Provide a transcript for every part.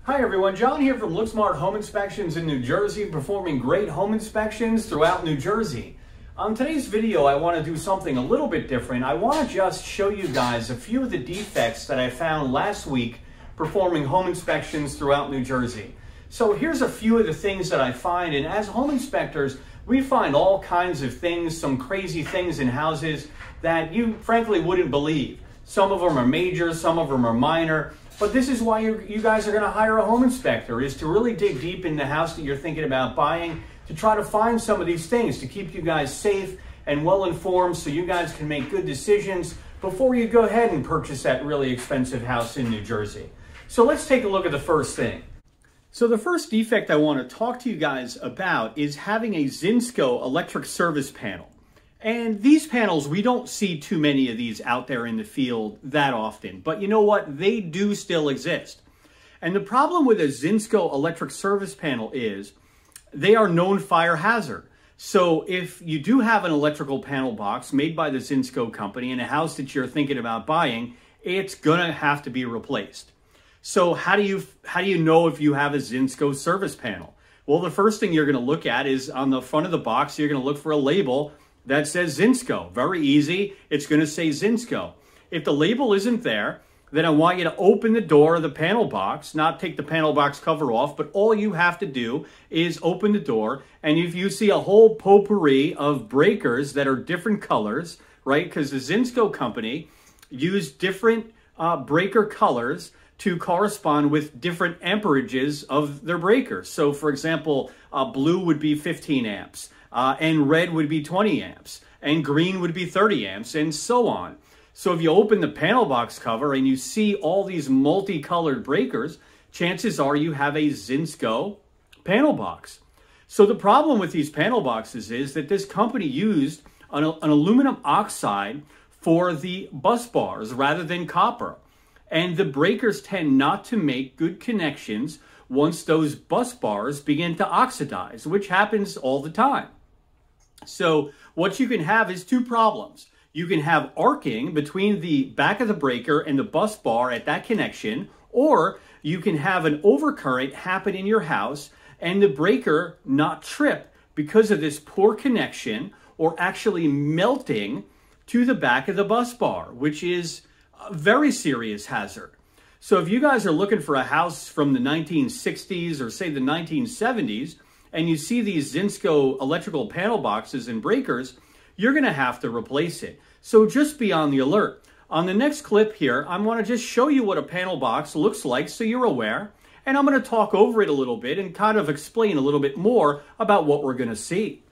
Hi everyone, John here from LookSmart Home Inspections in New Jersey, performing great home inspections throughout New Jersey. On today's video, I want to do something a little bit different. I want to just show you guys a few of the defects that I found last week performing home inspections throughout New Jersey. So here's a few of the things that I find, and as home inspectors, we find all kinds of things, some crazy things in houses that you frankly wouldn't believe. Some of them are major, some of them are minor. But this is why you guys are going to hire a home inspector, is to really dig deep in the house that you're thinking about buying, to try to find some of these things, to keep you guys safe and well informed so you guys can make good decisions before you go ahead and purchase that really expensive house in New Jersey. So let's take a look at the first thing. So the first defect I want to talk to you guys about is having a Zinsco electric service panel. And these panels, we don't see too many of these out there in the field that often. But you know what? They do still exist. And the problem with a Zinsco electric service panel is they are known fire hazard. So if you do have an electrical panel box made by the Zinsco company in a house that you're thinking about buying, it's going to have to be replaced. So how do you know if you have a Zinsco service panel? Well, the first thing you're going to look at is on the front of the box, you're going to look for a label that says Zinsco. Very easy. It's going to say Zinsco. If the label isn't there, then I want you to open the door of the panel box, not take the panel box cover off, but all you have to do is open the door. And if you see a whole potpourri of breakers that are different colors, right? Because the Zinsco company used different breaker colors to correspond with different amperages of their breakers. So for example, blue would be 15 amps. And red would be 20 amps, and green would be 30 amps, and so on. So if you open the panel box cover and you see all these multicolored breakers, chances are you have a Zinsco panel box. So the problem with these panel boxes is that this company used an aluminum oxide for the bus bars rather than copper. And the breakers tend not to make good connections once those bus bars begin to oxidize, which happens all the time. So what you can have is two problems. You can have arcing between the back of the breaker and the bus bar at that connection, or you can have an overcurrent happen in your house and the breaker not trip because of this poor connection or actually melting to the back of the bus bar, which is a very serious hazard. So if you guys are looking for a house from the 1960s or say the 1970s, and you see these Zinsco electrical panel boxes and breakers, you're going to have to replace it. So just be on the alert. On the next clip here, I want to just show you what a panel box looks like so you're aware. And I'm going to talk over it a little bit and kind of explain a little bit more about what we're going to see.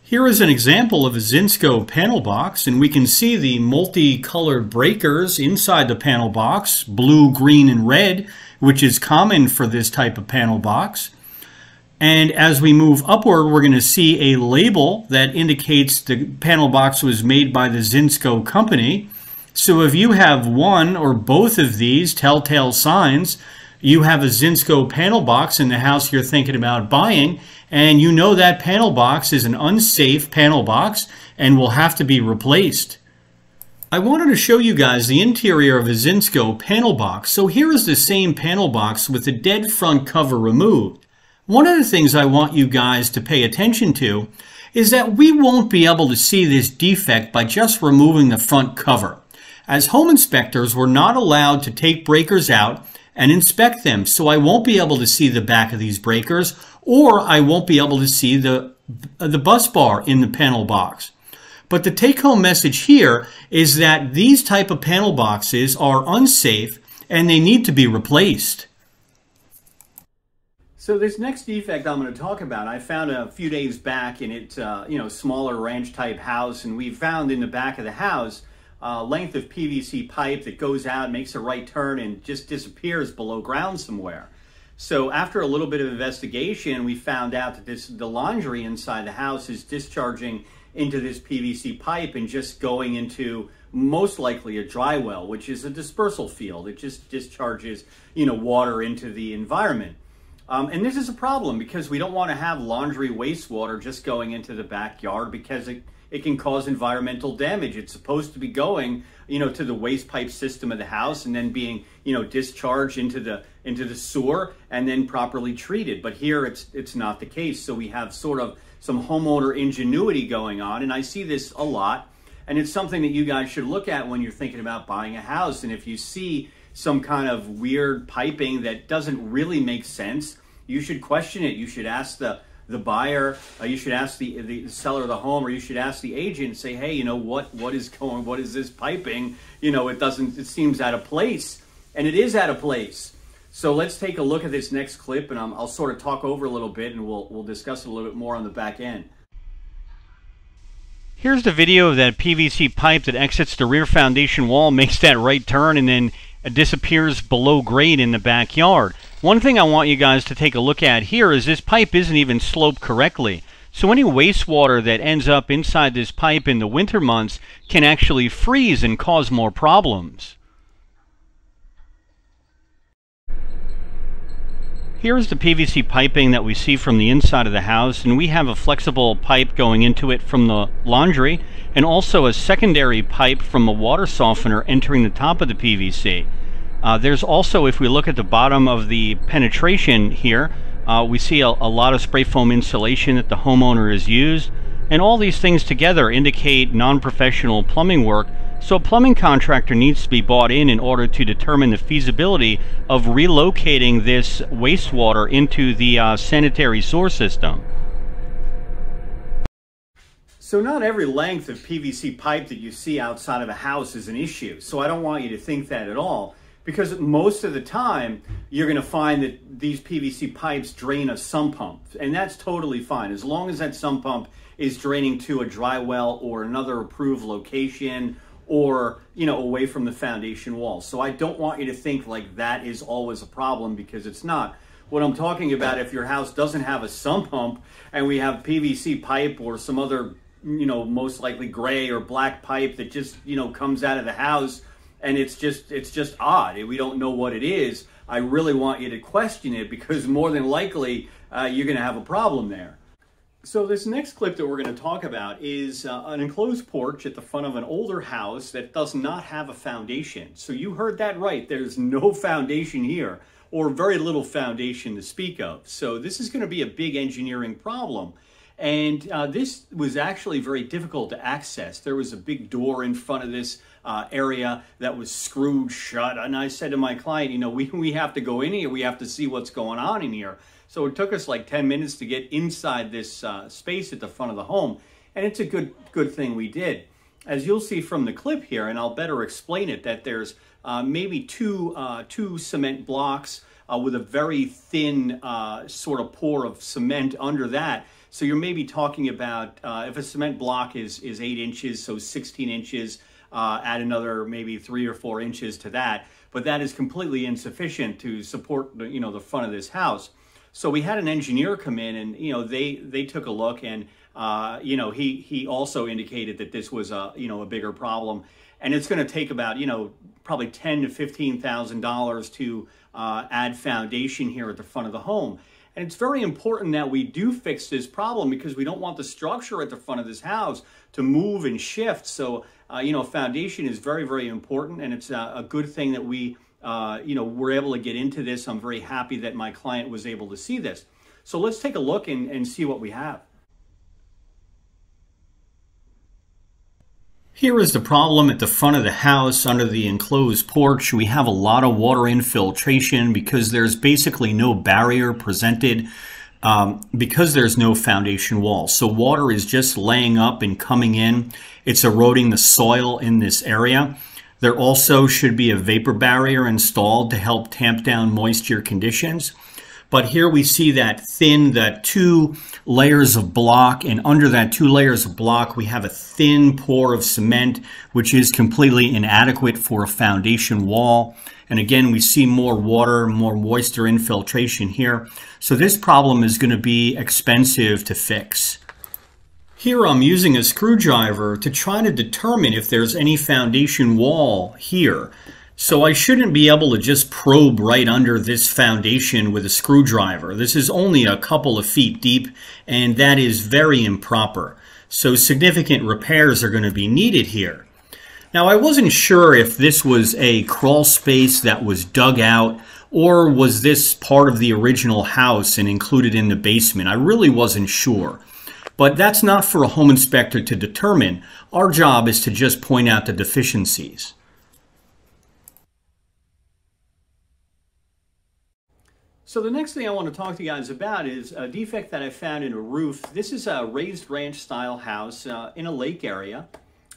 Here is an example of a Zinsco panel box, and we can see the multicolored breakers inside the panel box, blue, green, and red, which is common for this type of panel box. And as we move upward, we're going to see a label that indicates the panel box was made by the Zinsco company. So if you have one or both of these telltale signs, you have a Zinsco panel box in the house you're thinking about buying, and you know that panel box is an unsafe panel box and will have to be replaced. I wanted to show you guys the interior of a Zinsco panel box. So here is the same panel box with the dead front cover removed. One of the things I want you guys to pay attention to is that we won't be able to see this defect by just removing the front cover. As home inspectors, we're not allowed to take breakers out and inspect them, so I won't be able to see the back of these breakers, or I won't be able to see the bus bar in the panel box. But the take-home message here is that these type of panel boxes are unsafe and they need to be replaced. So this next defect I'm going to talk about, I found a few days back in it, smaller ranch type house, and we found in the back of the house length of PVC pipe that goes out, makes a right turn, and just disappears below ground somewhere. So after a little bit of investigation, we found out that the laundry inside the house is discharging into this PVC pipe and just going into most likely a dry well, which is a dispersal field. It just discharges, water into the environment. And this is a problem because we don't want to have laundry wastewater just going into the backyard because it it can cause environmental damage. It's supposed to be going, to the waste pipe system of the house and then being, discharged into the sewer and then properly treated. But here it's not the case. So we have sort of some homeowner ingenuity going on, and I see this a lot. And it's something that you guys should look at when you're thinking about buying a house. And if you see some kind of weird piping that doesn't really make sense, you should question it. You should ask the buyer, you should ask the seller of the home, or you should ask the agent and say, hey, what is this piping? It seems out of place. And it is out of place. So let's take a look at this next clip, and I'll sort of talk over a little bit, and we'll discuss it a little bit more on the back end. Here's the video of that PVC pipe that exits the rear foundation wall, makes that right turn, and then disappears below grade in the backyard. One thing I want you guys to take a look at here is this pipe isn't even sloped correctly. So any wastewater that ends up inside this pipe in the winter months can actually freeze and cause more problems. Here's the PVC piping that we see from the inside of the house, and we have a flexible pipe going into it from the laundry, and also a secondary pipe from a water softener entering the top of the PVC. There's also, if we look at the bottom of the penetration here, we see a lot of spray foam insulation that the homeowner has used, and all these things together indicate non-professional plumbing work. So a plumbing contractor needs to be brought in order to determine the feasibility of relocating this wastewater into the sanitary sewer system. So not every length of PVC pipe that you see outside of a house is an issue. So I don't want you to think that at all, because most of the time you're going to find that these PVC pipes drain a sump pump, and that's totally fine as long as that sump pump is draining to a dry well or another approved location, or away from the foundation wall. So I don't want you to think like that is always a problem, because it's not. What I'm talking about, if your house doesn't have a sump pump and we have PVC pipe or some other most likely gray or black pipe that just comes out of the house, and it's just odd, we don't know what it is, I really want you to question it, because more than likely you're going to have a problem there. So this next clip that we're going to talk about is an enclosed porch at the front of an older house that does not have a foundation. So you heard that right. There's no foundation here, or very little foundation to speak of. So this is going to be a big engineering problem. And this was actually very difficult to access. There was a big door in front of this area that was screwed shut. And I said to my client, we have to go in here. We have to see what's going on in here. So it took us like 10 minutes to get inside this space at the front of the home. And it's a good thing we did. As you'll see from the clip here, and I'll better explain it, that there's maybe two cement blocks with a very thin sort of pour of cement under that. So you're maybe talking about, if a cement block is 8 inches, so 16 inches, add another maybe 3 or 4 inches to that. But that is completely insufficient to support the front of this house. So we had an engineer come in, and they took a look, and he also indicated that this was a bigger problem, and it's going to take about probably $10,000 to $15,000 to add foundation here at the front of the home. And it's very important that we do fix this problem, because we don't want the structure at the front of this house to move and shift. So foundation is very, very important, and it's a good thing that we we're able to get into this. I'm very happy that my client was able to see this. So let's take a look and see what we have. Here is the problem at the front of the house under the enclosed porch. We have a lot of water infiltration because there's basically no barrier presented because there's no foundation wall. So water is just laying up and coming in. It's eroding the soil in this area. There also should be a vapor barrier installed to help tamp down moisture conditions. But here we see that that 2 layers of block, and under that 2 layers of block, we have a thin pour of cement, which is completely inadequate for a foundation wall. And again, we see more water, more moisture infiltration here. So this problem is going to be expensive to fix. Here I'm using a screwdriver to try to determine if there's any foundation wall here. So I shouldn't be able to just probe right under this foundation with a screwdriver. This is only a couple of feet deep, and that is very improper. So significant repairs are going to be needed here. Now, I wasn't sure if this was a crawl space that was dug out, or was this part of the original house and included in the basement. I really wasn't sure. But that's not for a home inspector to determine. Our job is to just point out the deficiencies. So the next thing I want to talk to you guys about is a defect that I found in a roof. This is a raised ranch style house in a lake area.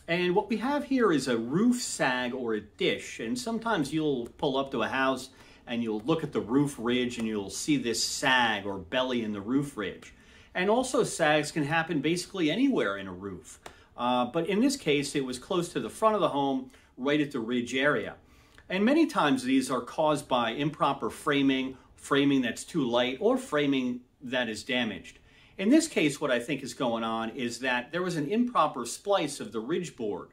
And what we have here is a roof sag or a dish. And sometimes you'll pull up to a house and you'll look at the roof ridge and you'll see this sag or belly in the roof ridge. And also sags can happen basically anywhere in a roof. But in this case, it was close to the front of the home, right at the ridge area. And many times these are caused by improper framing that's too light, or framing that is damaged. In this case, what I think is going on is that there was an improper splice of the ridge board.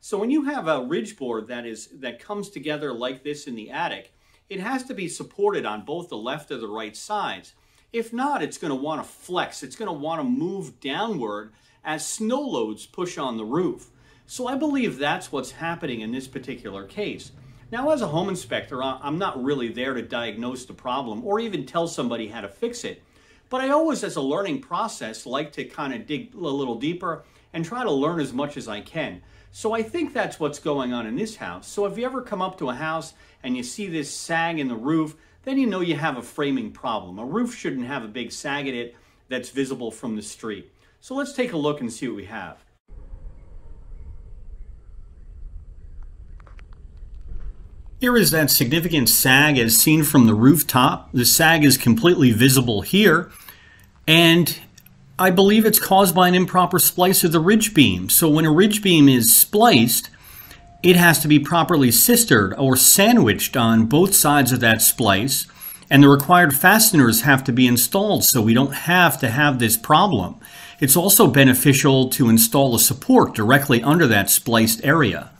So when you have a ridge board that comes together like this in the attic, it has to be supported on both the left or the right sides. If not, it's going to want to flex. It's going to want to move downward as snow loads push on the roof. So I believe that's what's happening in this particular case. Now, as a home inspector, I'm not really there to diagnose the problem or even tell somebody how to fix it. But I always, as a learning process, like to kind of dig a little deeper and try to learn as much as I can. So I think that's what's going on in this house. So if you ever come up to a house and you see this sag in the roof, then you know you have a framing problem. A roof shouldn't have a big sag in it that's visible from the street. So let's take a look and see what we have. Here is that significant sag as seen from the rooftop. The sag is completely visible here, and I believe it's caused by an improper splice of the ridge beam. So when a ridge beam is spliced, it has to be properly sistered or sandwiched on both sides of that splice, and the required fasteners have to be installed so we don't have to have this problem. It's also beneficial to install a support directly under that spliced area.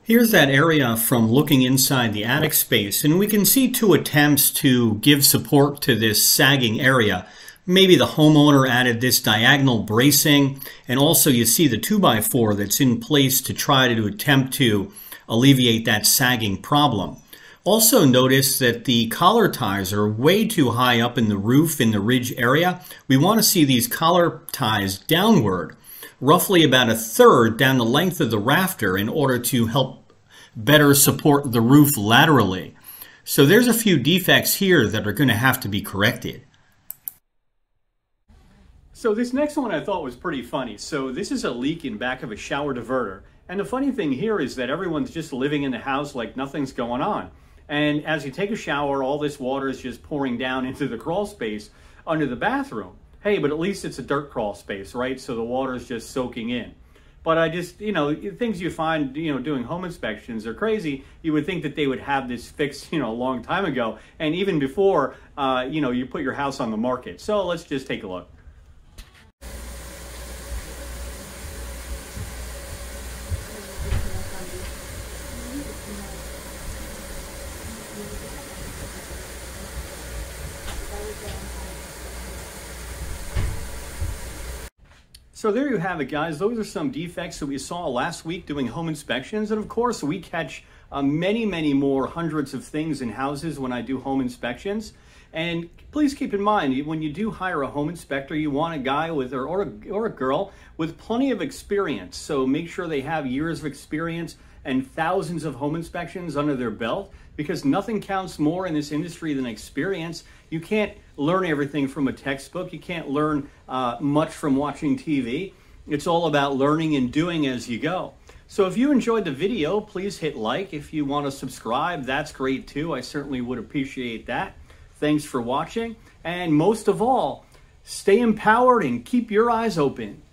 Here's that area from looking inside the attic space, and we can see two attempts to give support to this sagging area. Maybe the homeowner added this diagonal bracing, and also you see the 2x4 that's in place to try to attempt to alleviate that sagging problem. Also notice that the collar ties are way too high up in the roof in the ridge area. We want to see these collar ties downward, roughly about 1/3 down the length of the rafter in order to help better support the roof laterally. So there's a few defects here that are going to have to be corrected. So this next one I thought was pretty funny. So this is a leak in back of a shower diverter. And the funny thing here is that everyone's just living in the house like nothing's going on. And as you take a shower, all this water is just pouring down into the crawl space under the bathroom. Hey, but at least it's a dirt crawl space, right? So the water is just soaking in. But I just, things you find, doing home inspections are crazy. You would think that they would have this fixed, a long time ago. And even before, you put your house on the market. So let's just take a look. So there you have it, guys. Those are some defects that we saw last week doing home inspections. And of course, we catch many, many more hundreds of things in houses when I do home inspections. And please keep in mind, when you do hire a home inspector, you want a guy with or a girl with plenty of experience. So make sure they have years of experience and thousands of home inspections under their belt, because nothing counts more in this industry than experience. You can't learn everything from a textbook. You can't learn much from watching TV. It's all about learning and doing as you go. So if you enjoyed the video, please hit like. If you want to subscribe, that's great too. I certainly would appreciate that. Thanks for watching. And most of all, stay empowered and keep your eyes open.